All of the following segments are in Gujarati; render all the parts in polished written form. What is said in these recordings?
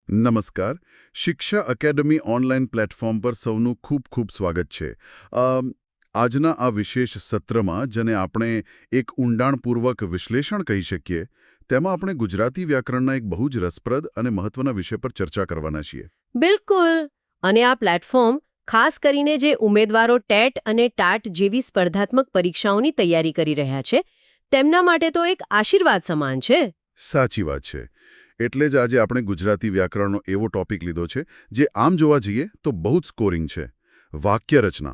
નમસ્કાર. શિક્ષા એકેડમી ઓનલાઈન પ્લેટફોર્મ પર સૌનું ખૂબ ખૂબ સ્વાગત છે. આજના આ વિશેષ સત્રમાં જેને આપણે એક ઊંડાણપૂર્વક વિશ્લેષણ કહી શકીએ, તેમાં આપણે ગુજરાતી વ્યાકરણના એક બહુ જ રસપ્રદ અને મહત્વના વિષય પર ચર્ચા કરવાના છીએ. બિલકુલ. અને આ પ્લેટફોર્મ ખાસ કરીને જે ઉમેદવારો ટેટ અને ટાટ જેવી સ્પર્ધાત્મક પરીક્ષાઓની તૈયારી કરી રહ્યા છે તેમના માટે તો એક આશીર્વાદ સમાન છે. સાચી વાત છે. એટલે જ આજે આપણે ગુજરાતી વ્યાકરણનો એવો ટોપિક લીધો છે જે આમ જોવા જઈએ તો બહુ જ સ્કોરિંગ છે. વાક્ય રચના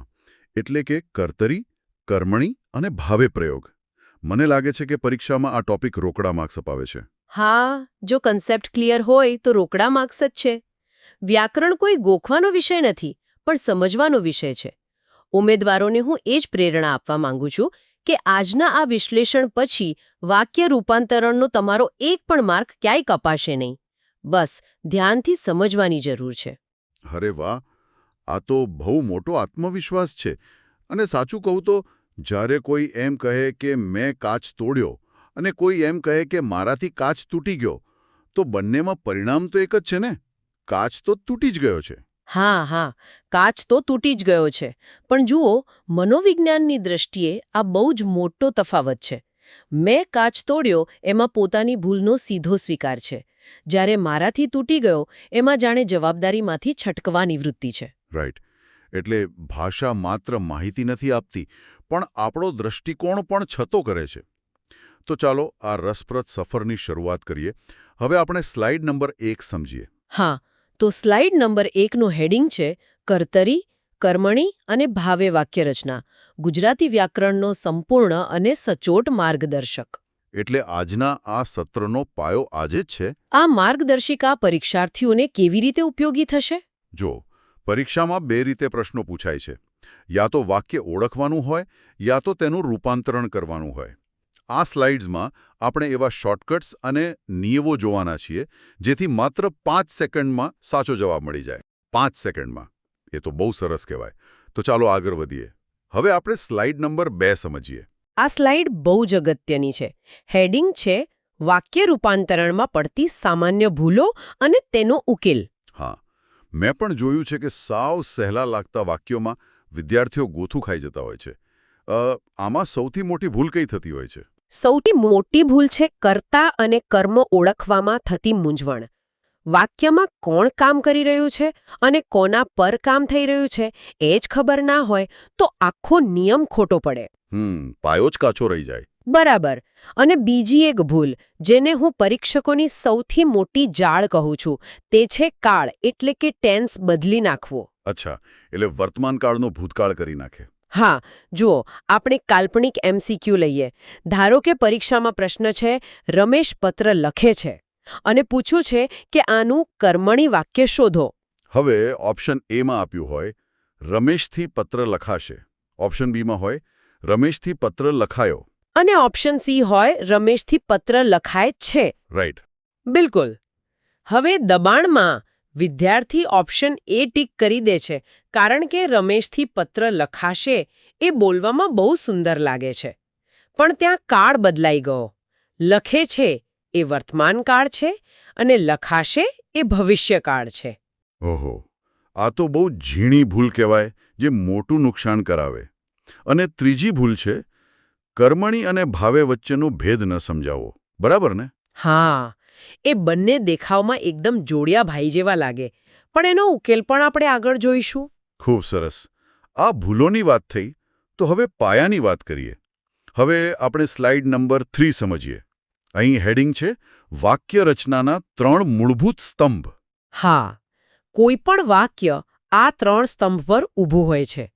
એટલે કે કર્તરી, કર્મણી અને ભાવે પ્રયોગ. મને લાગે છે કે પરીક્ષામાં આ ટોપિક રોકડા માર્ક્સ અપાવે છે. હા, જો કન્સેપ્ટ ક્લિયર હોય તો રોકડા માર્ક્સ જ છે. વ્યાકરણ કોઈ ગોખવાનો વિષય નથી, પણ સમજવાનો વિષય છે. ઉમેદવારોને હું એ જ પ્રેરણા આપવા માંગુ છું કે આજના આ વિશ્લેષણ પછી વાક્ય રૂપાંતરણનો તમારો એક પણ માર્ક ક્યાંય કપાશે નહીં. બસ ધ્યાનથી સમજવાની જરૂર છે. અરે વાહ! આ તો બહુ મોટો આત્મવિશ્વાસ છે. અને સાચું કહું તો જ્યારે કોઈ એમ કહે કે મેં કાચ તોડ્યો અને કોઈ એમ કહે કે મારાથી કાચ તૂટી ગયો, તો બંનેમાં પરિણામ તો એક જ છે ને? કાચ તો તૂટી જ ગયો છે. હા, કાચ તો તૂટી જ ગયો છે. પણ જુઓ, મનોવિજ્ઞાનની દ્રષ્ટિએ આ બહુ જ મોટો તફાવત છે. મેં કાચ તોડ્યો એમાં પોતાની ભૂલનો સીધો સ્વીકાર છે. જ્યારે મારાથી તૂટી ગયો એમાં જાણે જવાબદારીમાંથી છટકવાની વૃત્તિ છે. રાઈટ. એટલે ભાષા માત્ર માહિતી નથી આપતી, પણ આપણો દૃષ્ટિકોણ પણ છતો કરે છે. તો ચાલો આ રસપ્રદ સફરની શરૂઆત કરીએ. હવે આપણે સ્લાઇડ નંબર 1 સમજીએ. હા, તો સ્લાઇડ નંબર 1નું હેડિંગ છે કર્તરી, કર્મણી અને ભાવે વાક્યરચના, ગુજરાતી વ્યાકરણનો સંપૂર્ણ અને સચોટ માર્ગદર્શક. એટલે આજના આ સત્રનો પાયો આજે જ છે. આ માર્ગદર્શિકા પરીક્ષાર્થીઓને કેવી રીતે ઉપયોગી થશે? જો, પરીક્ષામાં 2 રીતે પ્રશ્નો પૂછાય છે. યા તો વાક્ય ઓળખવાનું હોય, યા તો તેનું રૂપાંતરણ કરવાનું હોય. આ સ્લાઇડ્સમાં આપણે એવા શોર્ટકટ્સ અને નિયમો જોવાના છીએ જેથી માત્ર 5 સેકન્ડમાં સાચો જવાબ મળી જાય. 5 સેકન્ડમાં. એ તો બહુ સરસ કહેવાય. તો ચાલો આગળ વધીએ. હવે આપણે સ્લાઇડ નંબર 2 સમજીએ. આ સ્લાઇડ બહુ જ અગત્યની છે. હેડિંગ છે વાક્ય રૂપાંતરણમાં પડતી સામાન્ય ભૂલો અને તેનો ઉકેલ. હા, મેં પણ જોયું છે કે સાવ સહેલા લાગતા વાક્યોમાં વિદ્યાર્થીઓ ગોથું ખાઈ જતા હોય છે. આમાં સૌથી મોટી ભૂલ કઈ થતી હોય છે? સૌથી મોટી ભૂલ છે કર્તા અને કર્મ ઓળખવામાં થતી મૂંઝવણ. વાક્યમાં કોણ કામ કરી રહ્યું છે અને કોના પર કામ થઈ રહ્યું છે એ જ ખબર ના હોય તો આખો નિયમ ખોટો પડે. પાયો જ કાચો રહી જાય. બરાબર. અને બીજી એક ભૂલ, જેને હું પરીક્ષકોની સૌથી મોટી જાળ કહું છું, તે છે કાળ એટલે કે ટેન્સ બદલી નાખવો. અચ્છા, એટલે વર્તમાન કાળનો ભૂતકાળ કરી નાખે. હા, જુઓ, આપણે કાલ્પનિક MCQ લઈએ. ધારો કે પરીક્ષામાં પ્રશ્ન છે રમેશ પત્ર લખે છે અને પૂછ્યું છે કે આનું કર્મણી વાક્ય શોધો. હવે ઓપ્શન A માં આપ્યું હોય રમેશથી પત્ર લખાશે, ઓપ્શન B માં હોય રમેશથી પત્ર લખાયો અને ઓપ્શન C હોય રમેશથી પત્ર લખાય છે. રાઈટ. બિલકુલ. હવે દબાણમાં વિદ્યાર્થી ઓપ્શન A ટીક કરી દે છે કારણ કે રમેશથી પત્ર લખાશે એ બોલવામાં બહુ સુંદર લાગે છે. પણ ત્યાં કાળ બદલાઈ ગયો. લખે છે એ વર્તમાન કાળ છે અને લખાશે એ ભવિષ્યકાળ છે. ઓહો, આ તો બહુ ઝીણી ભૂલ કહેવાય જે મોટું નુકસાન કરાવે. અને ત્રીજી ભૂલ છે કર્મણી અને ભાવે વચ્ચેનો ભેદ ન સમજાવવો. બરાબર ને? હા, એ બંને દેખાવમાં એકદમ જોડિયા ભાઈ જેવા લાગે, પણ એનો ઉકેલ પણ આપણે આગળ જોઈશું. ખૂબ સરસ. આ ભૂલોની વાત થઈ, તો હવે પાયાની વાત કરીએ. હવે આપણે સ્લાઇડ નંબર 3 સમજીએ. અહીં હેડિંગ છે વાક્ય રચનાના 3 મૂળભૂત સ્તંભ. હા, કોઈ પણ વાક્ય આ 3 સ્તંભ પર ઊભું હોય છે: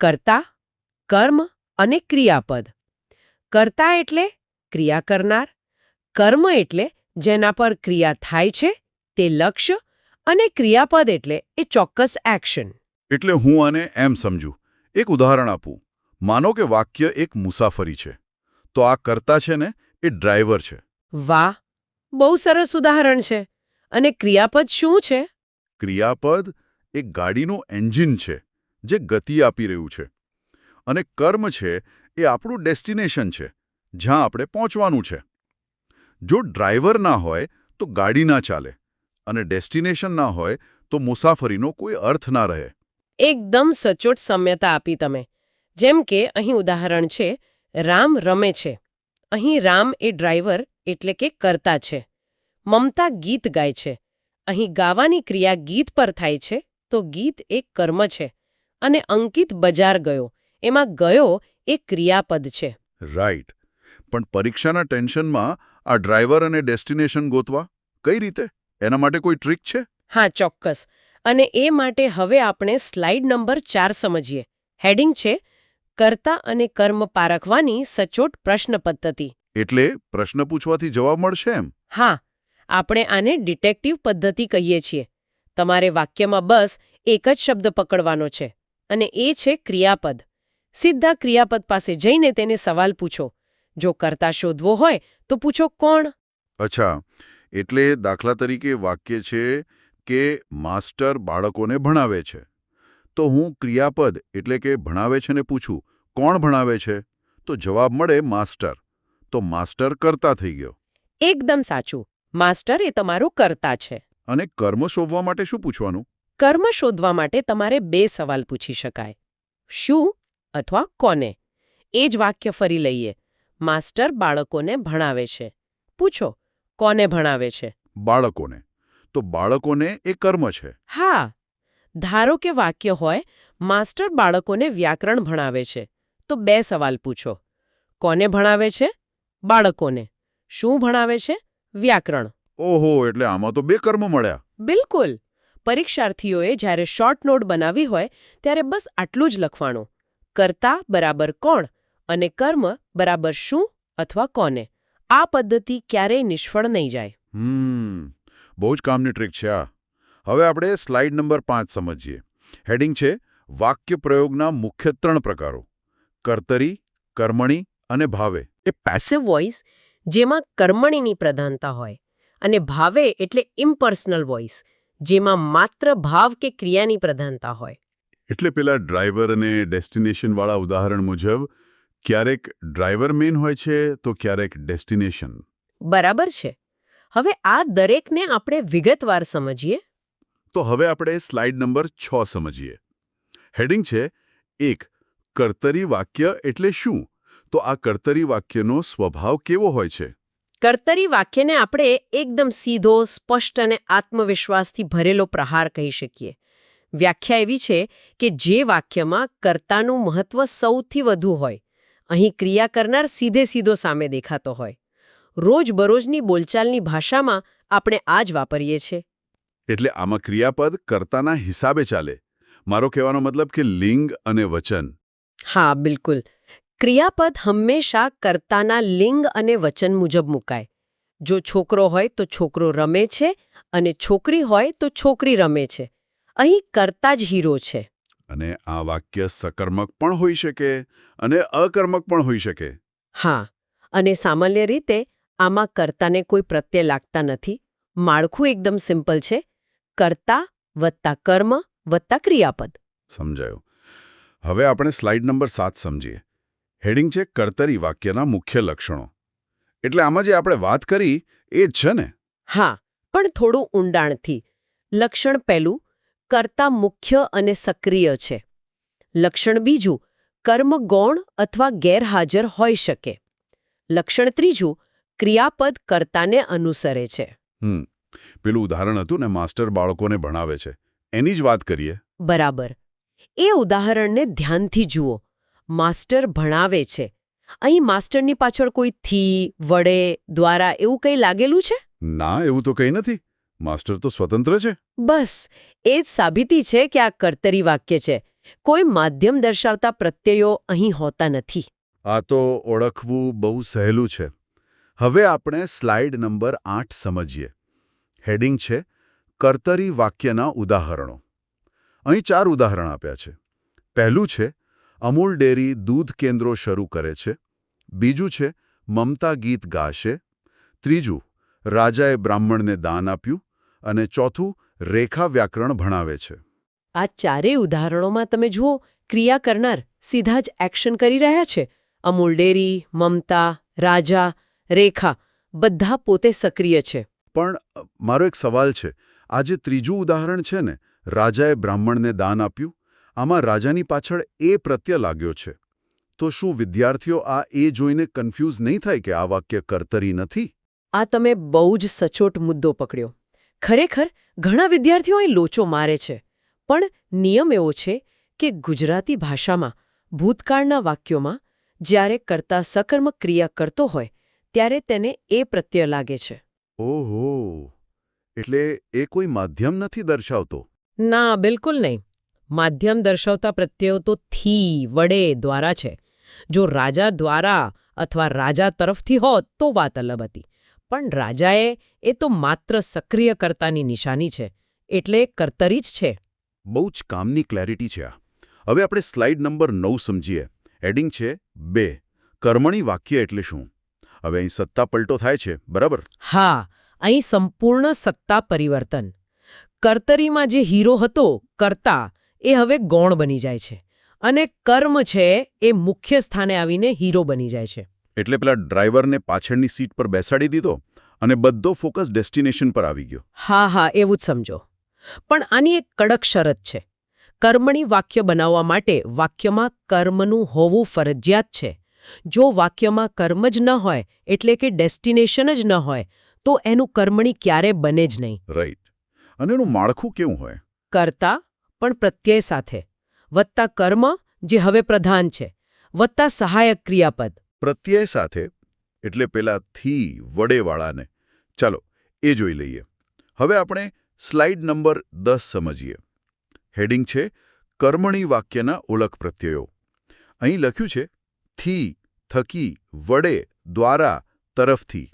કર્તા, કર્મ અને ક્રિયાપદ. કર્તા એટલે ક્રિયા કરનાર, કર્મ એટલે જેના પર ક્રિયા થાય છે તે લક્ષ્ય, અને ક્રિયાપદ એટલે એ ચોક્કસ એક્શન. એટલે હું આને એમ સમજું. એક ઉદાહરણ આપું. માનો કે વાક્ય એક મુસાફરી છે, તો આ કર્તા છે ને એ ડ્રાઈવર છે. વાહ, બહુ સરસ ઉદાહરણ છે. અને ક્રિયાપદ શું છે? ક્રિયાપદ એક ગાડીનું એન્જિન છે જે ગતિ આપી રહ્યું છે. અને કર્મ છે એ આપણું ડેસ્ટિનેશન છે, જ્યાં આપણે પહોંચવાનું છે. જો ડ્રાઈવર ના હોય તો ગાડી ના ચાલે, અને ડેસ્ટિનેશન ના હોય તો મુસાફરીનો કોઈ અર્થ ના રહે. એકદમ સચોટ સામ્યતા આપી તમે. જેમ કે અહીં ઉદાહરણ છે, રામ રમે છે. અહીં રામ એ ડ્રાઈવર એટલે કે કર્તા છે. મમતા ગીત ગાય છે. અહીં ગાવાની ક્રિયા ગીત પર થાય છે, તો ગીત એક કર્મ છે. અને અંકિત બજાર ગયો, એમાં ગયો એ ક્રિયાપદ છે. રાઈટ. પણ પરીક્ષાના ટેન્શનમાં આ ડ્રાઈવર અને ડેસ્ટિનેશન ગોતવા કઈ રીતે? એના માટે કોઈ ટ્રીક છે? હા, ચોક્કસ. અને એ માટે હવે આપણે સ્લાઇડ નંબર 4 સમજીએ. હેડિંગ છે, કર્તા અને કર્મ પારખવાની સચોટ પ્રશ્ન પદ્ધતિ. એટલે પ્રશ્ન પૂછવાથી જવાબ મળશે એમ? હા, આપણે આને ડિટેક્ટિવ પદ્ધતિ કહીએ છીએ. તમારે વાક્યમાં બસ એક જ શબ્દ પકડવાનો છે, અને એ છે ક્રિયાપદ. સીધા ક્રિયાપદ પાસે જઈને તેને સવાલ પૂછો. જો કર્તા શોધવો હોય તો પૂછો કોણ? અચ્છા, એટલે દાખલા તરીકે વાક્ય છે કે માસ્ટર બાળકોને ભણાવે છે. તો હું ક્રિયાપદ એટલે કે ભણાવે છે ને પૂછું કોણ ભણાવે છે? તો જવાબ મળે માસ્ટર. તો માસ્ટર કર્તા થઈ ગયો. એકદમ સાચું. માસ્ટર એ તમારું કર્તા છે. અને કર્મ શોધવા માટે શું પૂછવાનું? કર્મ શોધવા માટે તમારે 2 સવાલ પૂછી શકાય. શું અથવા કોને? એ જ વાક્ય ફરી લઈએ. માસ્ટર બાળકોને ભણાવે છે. પૂછો કોને ભણાવે છે? બાળકોને. તો બાળકોને એ કર્મ છે. હા. ધારો કે વાક્ય હોય, માસ્ટર બાળકોને વ્યાકરણ ભણાવે છે. તો 2 સવાલ પૂછો. કોને ભણાવે છે? બાળકોને. શું ભણાવે છે? વ્યાકરણ. ઓહો, એટલે આમાં તો 2 કર્મ મળ્યા. બિલકુલ. પરીક્ષાર્થીઓએ જ્યારે શોર્ટ નોટ બનાવી હોય ત્યારે બસ આટલું જ લખવાનું. કર્તા બરાબર કોણ અને કર્મ બરાબર શું અથવા કોને. આ પદ્ધતિ ક્યારેય નિષ્ફળ નહીં જાય. બહુ જ કામની ટ્રીક છે આ. હવે આપણે સ્લાઇડ નંબર 5 સમજીએ. હેડિંગ છે વાક્ય પ્રયોગના મુખ્ય 3 પ્રકારો: કર્તરી, કર્મણી અને ભાવે. એ પેસિવ વોઇસ, જેમાં કર્મણીની પ્રધાનતા હોય, અને ભાવે એટલે ઇમ્પર્સનલ વોઇસ, જેમાં માત્ર ભાવ કે ક્રિયાની પ્રધાનતા હોય. એટલે પેલા ડ્રાઈવર અને ડેસ્ટિનેશન વાળા ઉદાહરણ મુજબ ક્યારેક ડ્રાઈવર મેન હોય છે તો ક્યારેક ડેસ્ટિનેશન. બરાબર છે. હવે આ દરેકને આપણે વિગતવાર સમજીએ. તો હવે આપણે સ્લાઇડ નંબર 6 સમજીએ. હેડિંગ છે 1. કર્તરી વાક્ય એટલે શું? તો આ કર્તરી વાક્યનો સ્વભાવ કેવો હોય છે? કર્તરી વાક્યને આપણે એકદમ સીધો, સ્પષ્ટ અને આત્મવિશ્વાસથી ભરેલો પ્રહાર કહી શકીએ. વ્યાખ્યા એવી છે કે જે વાક્યમાં કર્તાનું મહત્વ સૌથી વધુ હોય. અહીં ક્રિયા કરનાર સીધો સામે દેખાતો હોય. રોજબરોજની બોલચાલની ભાષામાં આપણે આ જ વાપરીએ છીએ. એટલે આમાં ક્રિયાપદ કર્તાના હિસાબે ચાલે. મારો કહેવાનો મતલબ કે લિંગ અને વચન. હા, બિલકુલ. ક્રિયાપદ હંમેશા કર્તાના લિંગ અને વચન મુજબ મુકાય. જો છોકરો હોય તો છોકરો રમે છે, અને છોકરી હોય તો છોકરી રમે છે. અહીં કર્તા જ હીરો છે. અને આ વાક્ય સકર્મક પણ હોઈ શકે અને અકર્મક પણ હોઈ શકે. હા, અને સામાન્ય રીતે આમાં કર્તાને કોઈ પ્રત્યય લાગતા નથી. માળખું એકદમ સિમ્પલ છે. કર્તા વત્તા કર્મ વત્તા ક્રિયાપદ. સમજાયું. હવે આપણે સ્લાઇડ નંબર 7 સમજીએ. હેડિંગ છે કર્તરી વાક્યના મુખ્ય લક્ષણો. એટલે આમાં જે આપણે વાત કરી એ જ છે ને? હા, પણ થોડું ઊંડાણથી. લક્ષણ પહેલું, કર્તા મુખ્ય અને સક્રિય છે. લક્ષણ બીજું, કર્મ ગૌણ અથવા ગેરહાજર હોઈ શકે. લક્ષણ ત્રીજું, ક્રિયાપદ કર્તાને અનુસરે છે. પેલું ઉદાહરણ હતું ને, માસ્ટર બાળકોને ભણાવે છે, એની જ વાત કરીએ. બરાબર. એ ઉદાહરણને ધ્યાનથી જુઓ. માસ્ટર ભણાવે છે. અહીં માસ્ટરની પાછળ કોઈ થી, વડે, દ્વારા એવું કંઈ લાગેલું છે? ના, એવું તો કંઈ નથી. માસ્ટર તો સ્વતંત્ર છે. બસ એ જ સાબિતી છે કે આ કર્તરી વાક્ય છે. કોઈ માધ્યમ દર્શાવતા પ્રત્યયો અહીં હોતા નથી. આ તો ઓળખવું બહુ સહેલું છે. હવે આપણે સ્લાઇડ નંબર 8 સમજીએ. હેડિંગ છે કર્તરી વાક્યના ઉદાહરણો. અહીં 4 ઉદાહરણ આપ્યા છે. પહેલું છે અમૂલ ડેરી દૂધ કેન્દ્રો શરૂ કરે છે. બીજું છે મમતા ગીત ગાશે. ત્રીજું રાજાએ બ્રાહ્મણને દાન આપ્યું. અને ચોથું રેખા વ્યાકરણ ભણાવે છે. આ ચારેય ઉદાહરણોમાં તમે જુઓ, ક્રિયા કરનાર સીધા જ એક્શન કરી રહ્યા છે. અમૂલ ડેરી, મમતા, રાજા, રેખા બધા પોતે સક્રિય છે. પણ મારો એક સવાલ છે, આ જે ત્રીજું ઉદાહરણ છે ને, રાજાએ બ્રાહ્મણને દાન આપ્યું, આમાં રાજાની પાછળ એ પ્રત્યય લાગ્યો છે. તો શું વિદ્યાર્થીઓ આ એ જોઈને કન્ફ્યુઝ નહીં થાય કે આ વાક્ય કર્તરી નથી? આ તમે બહુ જ સચોટ મુદ્દો પકડ્યો. ખરેખર ઘણા વિદ્યાર્થીઓ અહીં લોચો મારે છે. પણ નિયમ એવો છે કે ગુજરાતી ભાષામાં ભૂતકાળના વાક્યોમાં જ્યારે કર્તા સકર્મક ક્રિયા કરતો હોય ત્યારે તેને એ પ્રત્યય લાગે છે. ઓહો, એટલે એ કોઈ માધ્યમ નથી દર્શાવતો? ના, બિલકુલ નહીં. માધ્યમ દર્શાવતા પ્રત્યયો તો થી, વડે, દ્વારા છે. જો રાજા દ્વારા અથવા રાજા તરફથી હોત તો વાત અલગ હતી. પણ રાજાએ એ તો માત્ર સક્રિય કર્તાની નિશાની છે, એટલે કર્તરી જ છે. બહુ જ કામની ક્લેરિટી છે આ. હવે આપણે સ્લાઇડ નંબર 9 સમજીએ. હેડિંગ છે 2. કર્મણી વાક્ય એટલે શું? હવે અહીં સત્તા પલટો થાય છે, બરાબર? હા, અહીં સંપૂર્ણ સત્તા પરિવર્તન. કર્તરીમાં જે હીરો હતો, કર્તા, એ હવે ગૌણ બની જાય છે. અને કર્મ છે એ મુખ્ય સ્થાને આવીને હીરો બની જાય છે. એટલે પેલા ડ્રાઈવરને પાછળની સીટ પર બેસાડી દીધો અને બધો ફોકસ ડેસ્ટિનેશન પર આવી ગયો. હા, એવું જ સમજો. પણ આની એક કડક શરત છે. કર્મણી વાક્ય બનાવવા માટે વાક્યમાં કર્મનું હોવું ફરજિયાત છે. જો વાક્યમાં કર્મ જ ન હોય, એટલે કે ડેસ્ટિનેશન જ ન હોય, તો એનું કર્મણી ક્યારે બને જ નહીં. રાઈટ. અને એનું માળખું કેવું હોય? કર્તા પણ પ્રત્યય સાથે, વત્તા કર્મ જે હવે પ્રધાન છે, વત્તા સહાયક ક્રિયાપદ. પ્રત્યય સાથે એટલે પેલા થી વડેવાળાને. ચાલો એ જોઈ લઈએ. હવે આપણે સ્લાઇડ નંબર 10 સમજીએ. હેડિંગ છે કર્મણી વાક્યના ઓળખ પ્રત્યયો. અહીં લખ્યું છે થી, થકી, વડે, દ્વારા, તરફથી.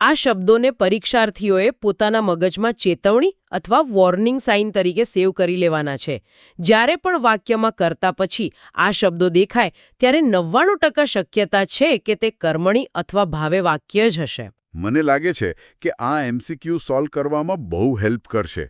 આ શબ્દોને પરીક્ષાર્થીઓએ પોતાના મગજમાં ચેતવણી અથવા વોર્નિંગ સાઇન તરીકે સેવ કરી લેવાના છે. જ્યારે પણ વાક્યમાં કર્તા પછી આ શબ્દો દેખાય ત્યારે 99% શક્યતા છે કે તે કર્મણી અથવા ભાવે વાક્ય જ હશે. મને લાગે છે કે આ MCQ સોલ્વ કરવામાં બહુ હેલ્પ કરશે.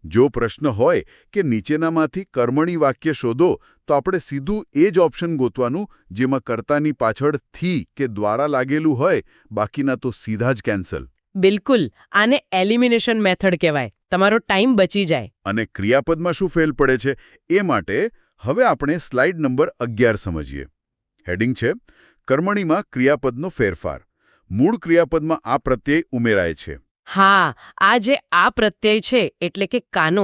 જો પ્રશ્ન હોય કે નીચેનામાંથી કર્મણી વાક્ય શોધો, તો આપણે સીધું એ જ ઓપ્શન ગોતવાનું જેમાં કર્તાની પાછળ થી કે દ્વારા લાગેલું હોય, બાકીના તો સીધા જ કેન્સલ. બિલકુલ, આને એલિમિનેશન મેથડ કહેવાય. તમારો ટાઈમ બચી જાય. અને ક્રિયાપદમાં શું ફેલ પડે છે એ માટે હવે આપણે સ્લાઇડ નંબર 11 સમજીએ. હેડિંગ છે કર્મણીમાં ક્રિયાપદનો ફેરફાર. મૂળ ક્રિયાપદમાં આ પ્રત્યય ઉમેરાય છે. હા, આ જે આ પ્રત્યય છે એટલે કે કાનો,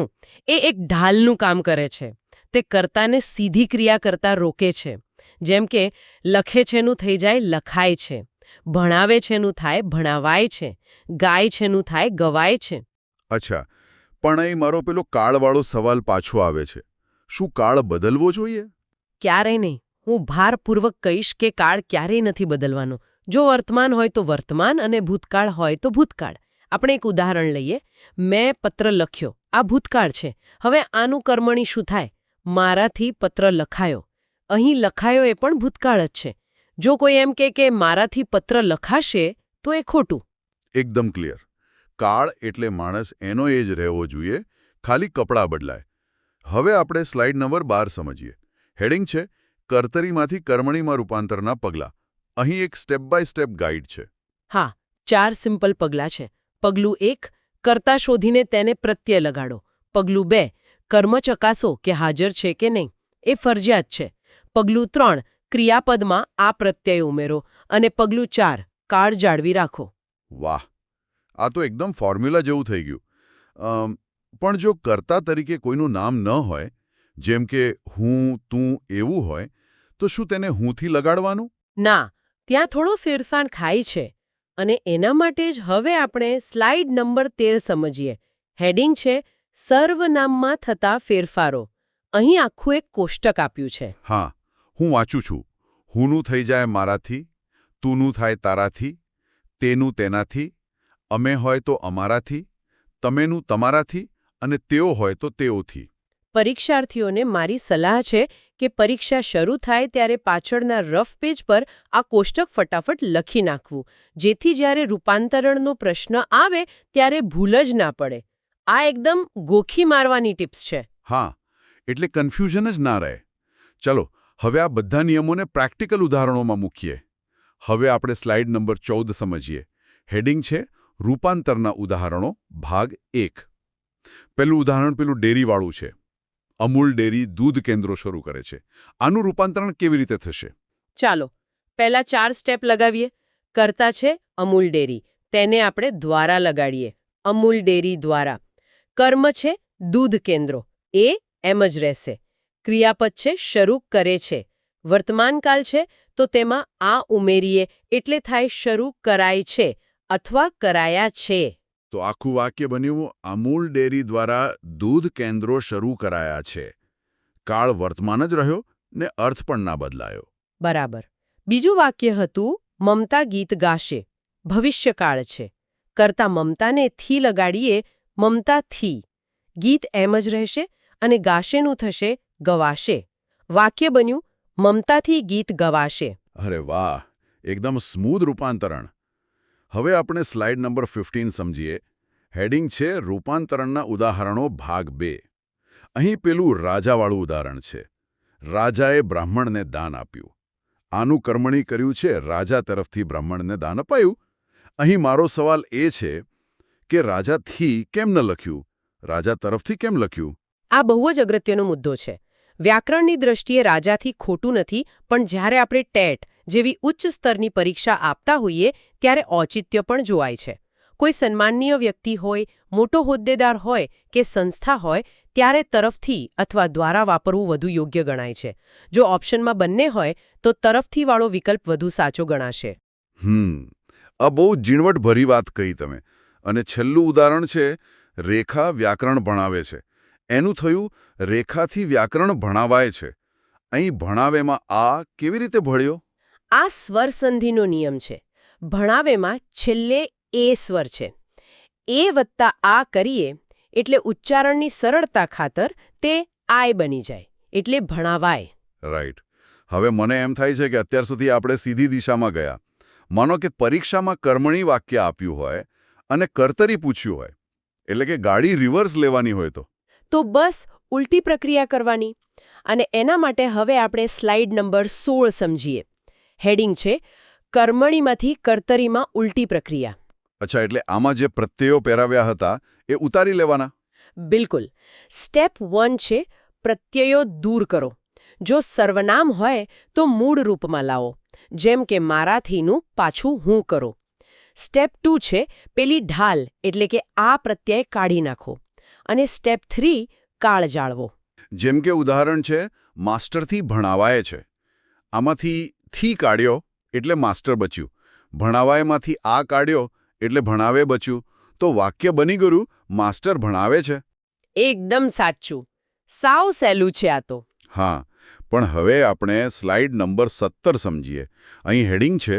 એ એક ઢાલનું કામ કરે છે. તે કર્તાને સીધી ક્રિયા કરતા રોકે છે. જેમ કે લખે છેનું થઈ જાય લખાય છે, ભણાવે છેનું થાય ભણાવાય છે, ગાય છેનું થાય ગવાય છે. અચ્છા, પણ અહીં મારો પેલો કાળવાળો સવાલ પાછો આવે છે. શું કાળ બદલવો જોઈએ? ક્યારેય નહીં. હું ભારપૂર્વક કહીશ કે કાળ ક્યારેય નથી બદલવાનો. જો વર્તમાન હોય તો વર્તમાન અને ભૂતકાળ હોય તો ભૂતકાળ. આપણે એક ઉદાહરણ લઈએ. મેં પત્ર લખ્યો, આ ભૂતકાળ છે. હવે આનું કર્મણી શું થાય? મારાથી પત્ર લખાયો. અહીં લખાયો એ પણ ભૂતકાળ જ છે. જો કોઈ એમ કહે કે મારાથી પત્ર લખાશે તો એ ખોટું. એકદમ ક્લિયર. કાળ એટલે માણસ એનો એ જ રહેવો જોઈએ, ખાલી કપડાં બદલાય. હવે આપણે સ્લાઇડ નંબર 12 સમજીએ. હેડિંગ છે કર્તરીમાંથી કર્મણીમાં રૂપાંતરના પગલાં. અહીં એક સ્ટેપ બાય સ્ટેપ ગાઈડ છે. હા, 4 સિમ્પલ પગલાં છે. પગલું 1, કર્તા શોધીને તેને પ્રત્યય લગાડો. પગલું 2, કર્મ ચકાસો કે હાજર છે કે નહીં, એ ફરજિયાત છે. પગલું 3, ક્રિયાપદમાં આ પ્રત્યય ઉમેરો. અને પગલું 4, કાળ જાળવી રાખો. વાહ, આ તો એકદમ ફોર્મ્યુલા જેવું થઈ ગયું. પણ જો કર્તા તરીકે કોઈનું નામ ન હોય, જેમ કે હું, તું એવું હોય, તો શું તેને હુંથી લગાડવાનું? ના, ત્યાં થોડો શેરસાણ ખાય છે. અને એના માટે જ હવે આપણે સ્લાઇડ નંબર 13 સમજીએ. હેડિંગ છે સર્વનામમાં થતા ફેરફારો. અહીં આખું એક કોષ્ટક આપ્યું છે. હા, હું વાંચું છું. હુંનું થઈ જાય મારાથી, તુંનું થાય તારાથી, તેનું તેનાથી, અમે હોય તો અમારાથી, તમેનું તમારાથી અને તેઓ હોય તો તેઓથી. પરીક્ષાર્થીઓને મારી સલાહ છે કે પરીક્ષા શરૂ થાય ત્યારે પાછળના રફ પેજ પર આ કોષ્ટક ફટાફટ લખી નાખવું, જેથી જ્યારે રૂપાંતરણનો પ્રશ્ન આવે ત્યારે ભૂલ જ ના પડે. આ એકદમ ગોખી મારવાની ટિપ્સ છે. હા, એટલે કન્ફ્યુઝન જ ના રહે. ચલો, હવે આ બધા નિયમોને પ્રેક્ટિકલ ઉદાહરણોમાં મૂકીએ. હવે આપણે સ્લાઇડ નંબર 14 સમજીએ. હેડિંગ છે રૂપાંતરના ઉદાહરણો, ભાગ 1. પેલું ઉદાહરણ પેલું ડેરીવાળું છે. અમૂલ ડેરી દૂધ કેન્દ્રો શરૂ કરે છે. આનું રૂપાંતરણ કેવી રીતે થશે? ચાલો પહેલા 4 સ્ટેપ લગાવીએ. કર્તા છે અમૂલ ડેરી, તેને આપણે દ્વારા લગાડીએ. અમૂલ ડેરી દ્વારા. કર્મ છે દૂધ કેન્દ્રો, એ એમ જ રહેશે. ક્રિયાપદ છે શરૂ કરે છે. વર્તમાનકાળ છે તો તેમાં આ ઉમેરીએ એટલે થાય શરૂ કરાય છે અથવા કરાયા છે. તો આખું વાક્ય બન્યું અમૂલ ડેરી દ્વારા દૂધ કેન્દ્રો શરૂ કરાયા છે. કાળ વર્તમાન જ રહ્યો ને અર્થ પણ ના બદલાયો. બરાબર. બીજું વાક્ય હતું મમતા ગીત ગાશે. ભવિષ્યકાળ છે. કરતા મમતાને થી લગાડીએ મમતાથી. ગીત એમ જ રહેશે અને ગાશેનું થશે ગવાશે. વાક્ય બન્યું મમતાથી ગીત ગવાશે. અરે વાહ, એકદમ સ્મૂધ રૂપાંતરણ. હવે આપણે સ્લાઇડ નંબર 15 સમજીએ. હેડિંગ છે રૂપાંતરણના ઉદાહરણો ભાગ 2. અહીં પેલું રાજાવાળું ઉદાહરણ છે. રાજાએ બ્રાહ્મણને દાન આપ્યું. આનું કર્મણી કર્યું છે રાજા તરફથી બ્રાહ્મણને દાન અપાયું. અહીં મારો સવાલ એ છે કે રાજાથી કેમ ન લખ્યું, રાજા તરફથી કેમ લખ્યું? આ બહુ જ અગત્યનો મુદ્દો છે. વ્યાકરણની દ્રષ્ટિએ રાજાથી ખોટું નથી, પણ જ્યારે આપણે ટેટ જેવી ઉચ્ચ સ્તરની પરીક્ષા આપતા હોઈએ ત્યારે ઔચિત્ય પણ જોવાય છે. કોઈ સન્માનનીય વ્યક્તિ હોય, મોટો હોદ્દેદાર હોય કે સંસ્થા હોય ત્યારે તરફથી અથવા દ્વારા વાપરવું વધુ યોગ્ય ગણાય છે. જો ઓપ્શનમાં બંને હોય તો તરફથીવાળો વિકલ્પ વધુ સાચો ગણાશે. આ બહુ ઝીણવટભરી વાત કહી તમે. અને છેલ્લું ઉદાહરણ છે રેખા વ્યાકરણ ભણાવે છે. એનું થયું રેખાથી વ્યાકરણ ભણાવાય છે. અહીં ભણાવેમાં આ કેવી રીતે ભળ્યો? આ સ્વર સંધિનો નિયમ છે. ભણાવેમાં છેલ્લે એ સ્વર છે. એ વત્તા આ કરીએ એટલે ઉચ્ચારણની સરળતા ખાતર તે આય બની જાય, એટલે ભણાવાય. રાઈટ. હવે મને એમ થાય છે કે અત્યાર સુધી આપણે સીધી દિશામાં ગયા. માનો કે પરીક્ષામાં કર્મણી વાક્ય આપ્યું હોય અને કર્તરી પૂછ્યું હોય, એટલે કે ગાડી રિવર્સ લેવાની હોય તો બસ ઉલટી પ્રક્રિયા કરવાની. અને એના માટે હવે આપણે સ્લાઇડ નંબર 16 સમજીએ. હેડિંગ છે કર્મણીમાંથી કર્તરીમાં ઉલટી પ્રક્રિયા. અચ્છા, એટલે આમાં જે પ્રત્યયો પહેરાવ્યા હતા એ ઉતારી લેવાના? બિલકુલ. સ્ટેપ 1 છે પ્રત્યયો દૂર કરો. જો સર્વનામ હોય તો મૂળ રૂપમાં લાવો, જેમ કે મારાથીનું પાછું હું કરો. સ્ટેપ 2 છે પેલી ઢાલ એટલે કે આ પ્રત્યય કાઢી નાખો. અને સ્ટેપ 3 કાળ જાળવો. જેમ કે ઉદાહરણ છે માસ્ટરથી ભણાવાય છે. આમાંથી થી કાઢ્યો એટલે માસ્ટર બચ્યું. ભણાવાયમાંથી આ કાઢ્યો એટલે ભણાવે બચ્યું. તો વાક્ય બની ગયું માસ્ટર ભણાવે છે. એકદમ સાચું. સાવ સહેલું છે આ તો. હા, પણ હવે આપણે સ્લાઇડ નંબર 17 સમજીએ. અહીં હેડિંગ છે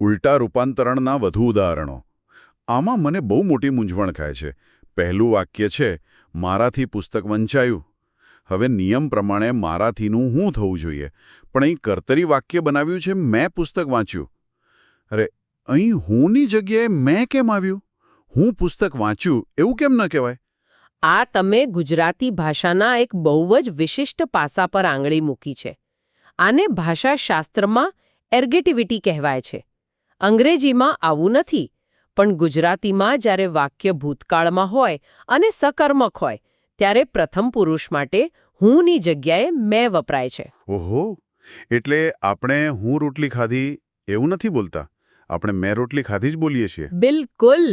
ઉલટા રૂપાંતરણના વધુ ઉદાહરણો. આમાં મને બહુ મોટી મૂંઝવણ ખાય છે. પહેલું વાક્ય છે મારાથી પુસ્તક વંચાયું. હવે નિયમ પ્રમાણે મારાથીનું હું થવું જોઈએ, પણ અહીં કર્તરી વાક્ય બનાવ્યું છે મેં પુસ્તક વાંચ્યું. અરે, અહીં હુંની જગ્યાએ મેં કેમ આવ્યું? હું પુસ્તક વાંચ્યું એવું કેમ ન કહેવાય? આ તમે ગુજરાતી ભાષાના એક બહુ જ વિશિષ્ટ પાસા પર આંગળી મૂકી છે. આને ભાષાશાસ્ત્રમાં એર્ગેટિવિટી કહેવાય છે. અંગ્રેજીમાં આવું નથી, પણ ગુજરાતીમાં જ્યારે વાક્ય ભૂતકાળમાં હોય અને સકર્મક હોય ત્યારે પ્રથમ પુરુષ માટે હુંની જગ્યાએ મેં વપરાય છે. ઓહો, એટલે આપણે હું રોટલી ખાધી એવું નથી બોલતા, આપણે મેં રોટલી ખાધી જ બોલીએ છીએ. બિલકુલ.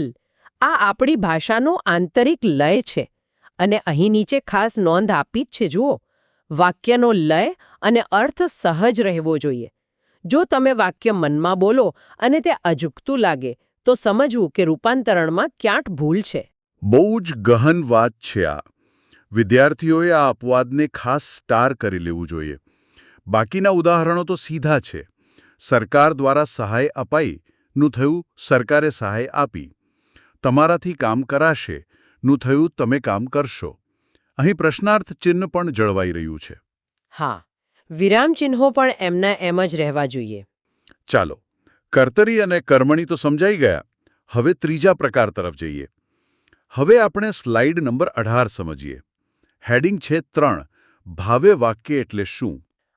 આ આપણી ભાષાનો આંતરિક લય છે. અને અહીં નીચે ખાસ નોંધ આપી જ છે જુઓ. વાક્યનો લય અને અર્થ સહજ રહેવો જોઈએ. જો તમે વાક્ય મનમાં બોલો અને તે અજુગતું લાગે તો સમજવું કે રૂપાંતરણમાં ક્યાંક ભૂલ છે. બહુ જ ગહન વાત છે આ. વિદ્યાર્થીઓએ આ અપવાદને ખાસ સ્ટાર કરી લેવું જોઈએ. બાકીના ઉદાહરણો તો સીધા છે. સરકાર દ્વારા સહાય અપાઈ નું થયું સરકારે સહાય આપી. તમારાથી કામ કરાશે નું થયું તમે કામ કરશો. અહીં પ્રશ્નાર્થ ચિહ્ન પણ જળવાઈ રહ્યું છે. હા, વિરામચિહ્નો પણ એમના એમ જ રહેવા જોઈએ. ચાલો, કર્તરી અને કર્મણી તો સમજાઈ ગયા. હવે ત્રીજા પ્રકાર તરફ જઈએ. હવે આપણે સ્લાઇડ નંબર 18 સમજીએ. હેડિંગ છે 3 ભાવે વાક્ય એટલે શું?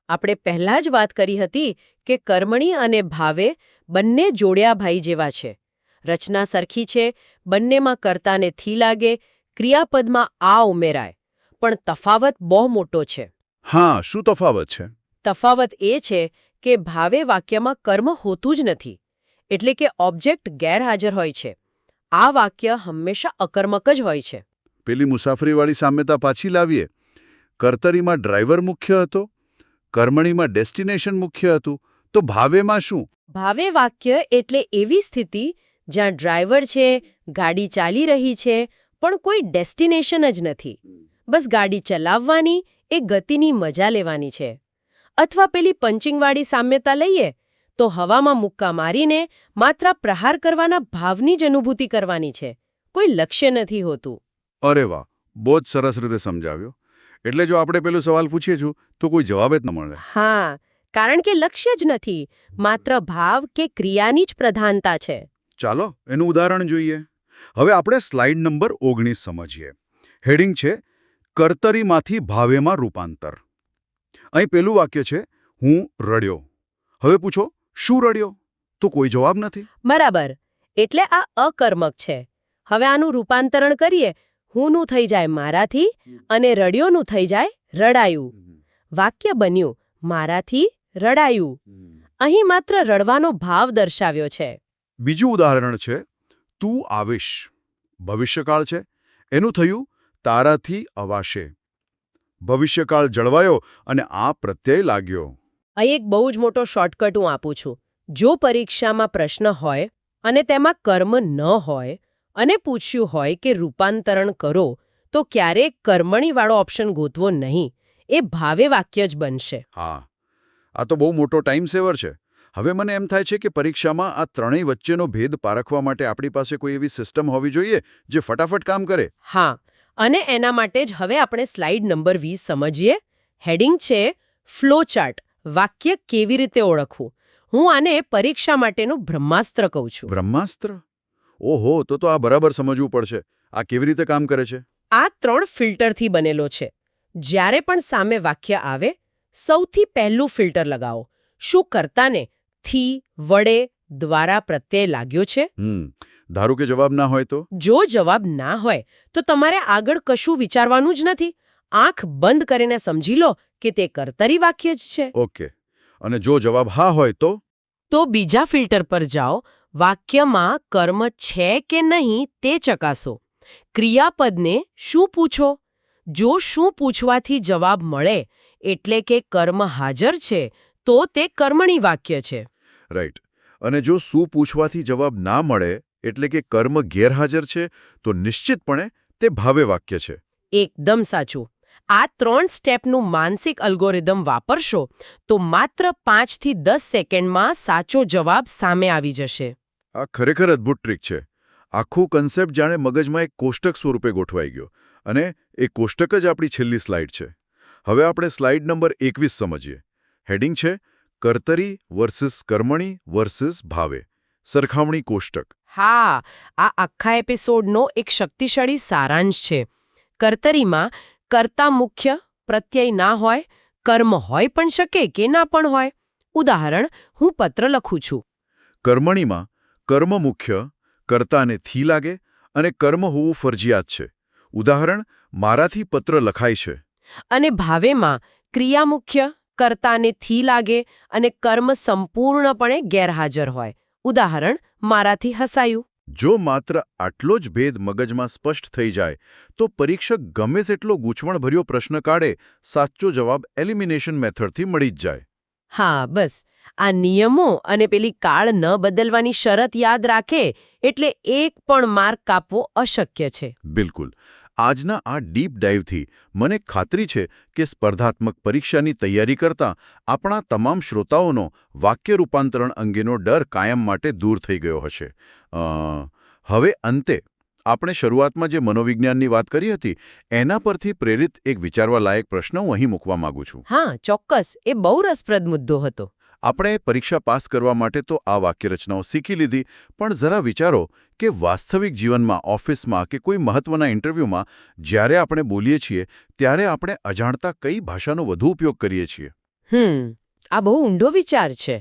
આપણે પહેલા જ વાત કરી હતી કે કર્મણી અને ભાવે બંને જોડ્યા ભાઈ જેવા છે. રચના સરખી છે, બંનેમાં કર્તાને થી લાગે, ક્રિયાપદમાં આ ઉમેરાય. પણ તફાવત બહુ મોટો છે. હા, શું તફાવત છે? તફાવત એ છે કે ભાવે વાક્યમાં કર્મ હોતું જ નથી, એટલે કે ઓબ્જેક્ટ ગેરહાજર હોય છે. આ વાક્ય હંમેશા અકર્મક જ હોય છે. પેલી મુસાફરીવાળી સામ્યતા પાછી લાવીએ. કર્તરીમાં ડ્રાઈવર મુખ્ય હતો, કર્મણીમાં ડેસ્ટિનેશન મુખ્ય હતું, તો ભાવેમાં શું? ભાવે વાક્ય એટલે એવી સ્થિતિ જ્યાં ડ્રાઈવર છે, ગાડી ચાલી રહી છે, પણ કોઈ ડેસ્ટિનેશન જ નથી. બસ ગાડી ચલાવવાની, એ ગતિની મજા લેવાની છે. અથવા પેલી પંચિંગવાળી સામ્યતા લઈએ તો હવામાં મુક્કા મારીને માત્ર પ્રહાર કરવાના ભાવની જ અનુભૂતિ કરવાની છે. કોઈ લક્ષ્ય નથી હોતું. અરે વાહ, બહુ જ સરસ રીતે સમજાવ્યો. એટલે જો આપણે પેલો સવાલ પૂછીએ છું તો કોઈ જવાબ જ ન મળે. હા, કારણ કે લક્ષ્ય જ નથી, માત્ર ભાવ કે ક્રિયાની જ પ્રધાનતા છે. ચાલો એનું ઉદાહરણ જોઈએ. હવે આપણે સ્લાઇડ નંબર 19 સમજીએ. હેડિંગ છે કર્તરીમાંથી ભાવેમાં રૂપાંતર. અહીં પેલું વાક્ય છે હું રડ્યો. હવે પૂછો શું રડ્યો? તો કોઈ જવાબ નથી. બરાબર, એટલે આ અકર્મક છે. હવે આનું રૂપાંતરણ કરીએ, હુંનું થઈ જાય મારાથી અને રડ્યોનું થઈ જાય રડાયું. વાક્ય બન્યું મારાથી રડાયું. અહીં માત્ર રડવાનો ભાવ દર્શાવ્યો છે. બીજું ઉદાહરણ છે તું આવીશ. ભવિષ્યકાળ છે, એનું થયું તારાથી અવાશે. ભવિષ્યકાળ જળવાયો અને આ પ્રત્યય લાગ્યો. અહીં એક બહુ જ મોટો શોર્ટકટ હું આપું છું. જો પરીક્ષામાં પ્રશ્ન હોય અને તેમાં કર્મ ન હોય અને પૂછ્યું હોય કે રૂપાંતરણ કરો, તો ક્યારેય કર્મણીવાળો ઓપ્શન ગોતવો નહીં. એ ભાવે વાક્ય જ બનશે. હા, આ તો બહુ મોટો ટાઈમ સેવર છે. હવે મને એમ થાય છે કે પરીક્ષામાં આ ત્રણેય વચ્ચેનો ભેદ પારખવા માટે આપણી પાસે કોઈ એવી સિસ્ટમ હોવી જોઈએ જે ફટાફટ કામ કરે. હા, અને એના માટે જ હવે આપણે સ્લાઇડ નંબર 20 સમજીએ. હેડિંગ છે ફ્લો ચાર્ટ. વાક્ય કેવી રીતે ઓળખવું. હું આને પરીક્ષા માટેનું બ્રહ્માસ્ત્ર કહું છું. બ્રહ્માસ્ત્ર? ઓહો, તો આ બરાબર સમજવું પડશે. આ કેવી રીતે કામ કરે છે? આ 3 ફિલ્ટરથી બનેલો છે. જ્યારે પણ સામે વાક્ય આવે, સૌથી પહેલું ફિલ્ટર લગાવો. શું કર્તાને થી, વડે, દ્વારા પ્રત્યય લાગ્યો છે? ધારો કે જવાબ ના હોય તો? જો જવાબ ના હોય તો તમારે આગળ કશું વિચારવાનું જ નથી. આંખ બંધ કરીને સમજી લો કે તે કર્તરી વાક્ય જ છે. ઓકે. અને જો જવાબ હા હોય તો? તો બીજા ફિલ્ટર પર જાઓ. વાક્યમાં કર્મ છે કે નહીં તે ચકાસો. ક્રિયાપદને શું પૂછો. જો શું પૂછવાથી જવાબ મળે એટલે કે કર્મ હાજર છે, તો તે કર્મણી વાક્ય છે. રાઈટ. અને જો શું પૂછવાથી જવાબ ના મળે એટલે કે કર્મ ગેરહાજર છે, તો નિશ્ચિતપણે તે ભાવે વાક્ય છે. એકદમ સાચું. આ 3 સ્ટેપનું માનસિક અલ્ગોરિધમ વાપરશો તો માત્ર 5 થી 10 સેકન્ડમાં સાચો જવાબ સામે આવી જશે. આ ખરેખર અદ્ભુત ટ્રીક છે. આખું કન્સેપ્ટ જાણે મગજમાં એક કોષ્ટક સ્વરૂપે ગોઠવાઈ ગયો. અને એ કોષ્ટક જ આપણી છેલ્લી સ્લાઇડ છે. હવે આપણે સ્લાઇડ નંબર 21 સમજીએ. હેડિંગ છે કર્તરી વર્સિસ કર્મણી વર્સિસ ભાવે. સરખામણી કોષ્ટક. હા, આ આખા એપિસોડનો એક શક્તિશાળી સારાંશ છે. કર્તરીમાં કર્તા મુખ્ય પ્રત્યય ના હોય, કર્મ હોય પણ શકે કે ના પણ હોય. ઉદાહરણ, હું પત્ર લખું છું. કર્મણીમાં કર્મ મુખ્ય, કર્તાને થી લાગે અને કર્મ હોવું ફરજિયાત છે. ઉદાહરણ, મારાથી પત્ર લખાય છે. અને ભાવેમાં ક્રિયા મુખ્ય, કર્તાને થી લાગે અને કર્મ સંપૂર્ણપણે ગેરહાજર હોય. ઉદાહરણ, મારાથી હસાયું. જો માત્ર આટલો જ ભેદ મગજમાં સ્પષ્ટ થઈ જાય તો પરીક્ષક ગમે તેટલો ગૂંચવણભર્યો પ્રશ્ન કાઢે, સાચો જવાબ એલિમિનેશન મેથડથી મળી જ જાય. હા, બસ આ નિયમો અને પેલી કાળ ન બદલવાની શરત યાદ રાખે એટલે એક પણ માર્ક કાપવો અશક્ય છે. બિલકુલ. આજના આ ડીપ ડાઇવથી મને ખાતરી છે કે સ્પર્ધાત્મક પરીક્ષાની તૈયારી કરતા આપણા તમામ શ્રોતાઓનો વાક્ય રૂપાંતરણ અંગેનો ડર કાયમ માટે દૂર થઈ ગયો હશે. હવે અંતે આપણે શરૂઆતમાં જે મનોવિજ્ઞાનની વાત કરી હતી એના પરથી પ્રેરિત એક વિચારવા લાયક પ્રશ્ન હું અહીં મૂકવા માંગુ છું. હા, ચોક્કસ. એ બહુ રસપ્રદ મુદ્દો હતો. આપણે પરીક્ષા પાસ કરવા માટે તો આ વાક્યરચનાઓ શીખી લીધી, પણ જરા વિચારો કે વાસ્તવિક જીવનમાં, ઓફિસમાં કે કોઈ મહત્વના ઇન્ટરવ્યૂમાં જ્યારે આપણે બોલીએ છીએ ત્યારે આપણે અજાણતા કઈ ભાષાનો વધુ ઉપયોગ કરીએ છીએ? આ બહુ ઊંડો વિચાર છે.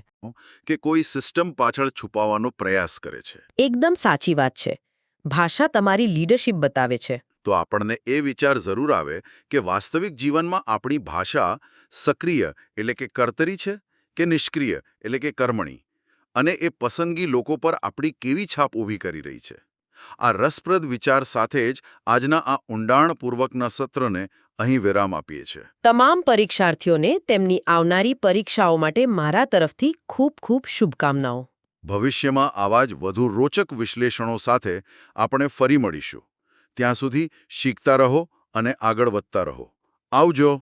કે કોઈ સિસ્ટમ પાછળ છુપાવવાનો પ્રયાસ કરે છે? એકદમ સાચી વાત છે. ભાષા તમારી લીડરશિપ બતાવે છે. તો આપણને એ વિચાર જરૂર આવે કે વાસ્તવિક જીવનમાં આપણી ભાષા સક્રિય એટલે કે કર્તરી છે કે નિષ્ક્રિય એટલે કે કર્મણી, અને એ પસંદગી લોકો પર આપણી કેવી છાપ ઊભી કરી રહી છે. આ રસપ્રદ વિચાર સાથે જ આજના આ ઊંડાણપૂર્વકના સત્રને અહીં વિરામ આપીએ છીએ. તમામ પરીક્ષાર્થીઓને તેમની આવનારી પરીક્ષાઓ માટે મારા તરફથી ખૂબ ખૂબ શુભકામનાઓ. ભવિષ્યમાં આવા જ વધુ રોચક વિશ્લેષણો સાથે આપણે ફરી મળીશું. ત્યાં સુધી શીખતા રહો અને આગળ વધતા રહો. આવજો.